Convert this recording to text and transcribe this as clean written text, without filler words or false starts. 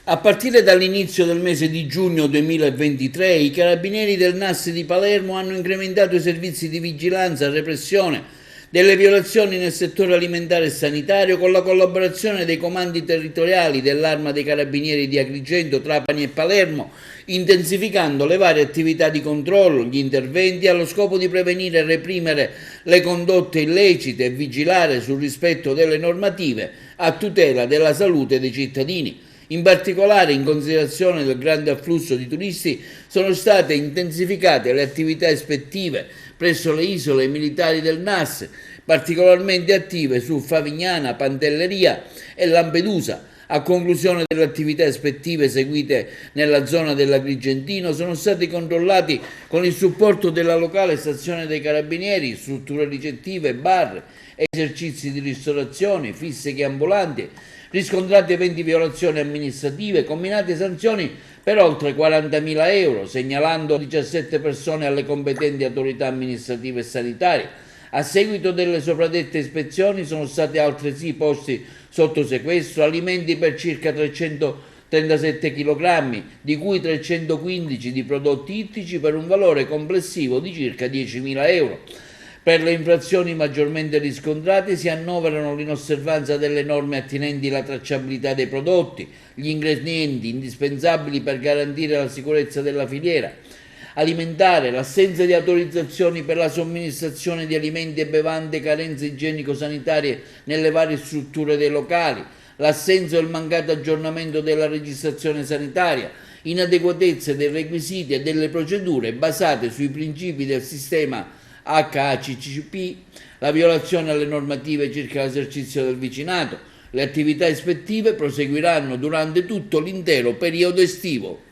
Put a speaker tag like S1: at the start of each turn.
S1: A partire dall'inizio del mese di giugno 2023, i carabinieri del NAS di Palermo hanno incrementato i servizi di vigilanza e repressione delle violazioni nel settore alimentare e sanitario con la collaborazione dei comandi territoriali dell'Arma dei Carabinieri di Agrigento, Trapani e Palermo, intensificando le varie attività di controllo, gli interventi allo scopo di prevenire e reprimere le condotte illecite e vigilare sul rispetto delle normative a tutela della salute dei cittadini. In particolare, in considerazione del grande afflusso di turisti, sono state intensificate le attività ispettive presso le isole militari del NAS, particolarmente attive su Favignana, Pantelleria e Lampedusa. A conclusione delle attività ispettive eseguite nella zona dell'Agrigentino, sono stati controllati con il supporto della locale stazione dei Carabinieri, strutture ricettive, bar, esercizi di ristorazione, fisse che ambulanti, riscontrate 20 violazioni amministrative, combinate sanzioni per oltre 40.000 euro, segnalando 17 persone alle competenti autorità amministrative e sanitarie. A seguito delle sopradette ispezioni sono stati altresì posti sotto sequestro alimenti per circa 337 kg, di cui 315 di prodotti ittici per un valore complessivo di circa 10.000 euro. Per le infrazioni maggiormente riscontrate si annoverano l'inosservanza delle norme attinenti alla tracciabilità dei prodotti, gli ingredienti indispensabili per garantire la sicurezza della filiera alimentare, l'assenza di autorizzazioni per la somministrazione di alimenti e bevande, carenze igienico-sanitarie nelle varie strutture dei locali, l'assenza o il mancato aggiornamento della registrazione sanitaria, inadeguatezze dei requisiti e delle procedure basate sui principi del sistema HACCP, la violazione alle normative circa l'esercizio del vicinato. Le attività ispettive proseguiranno durante tutto l'intero periodo estivo.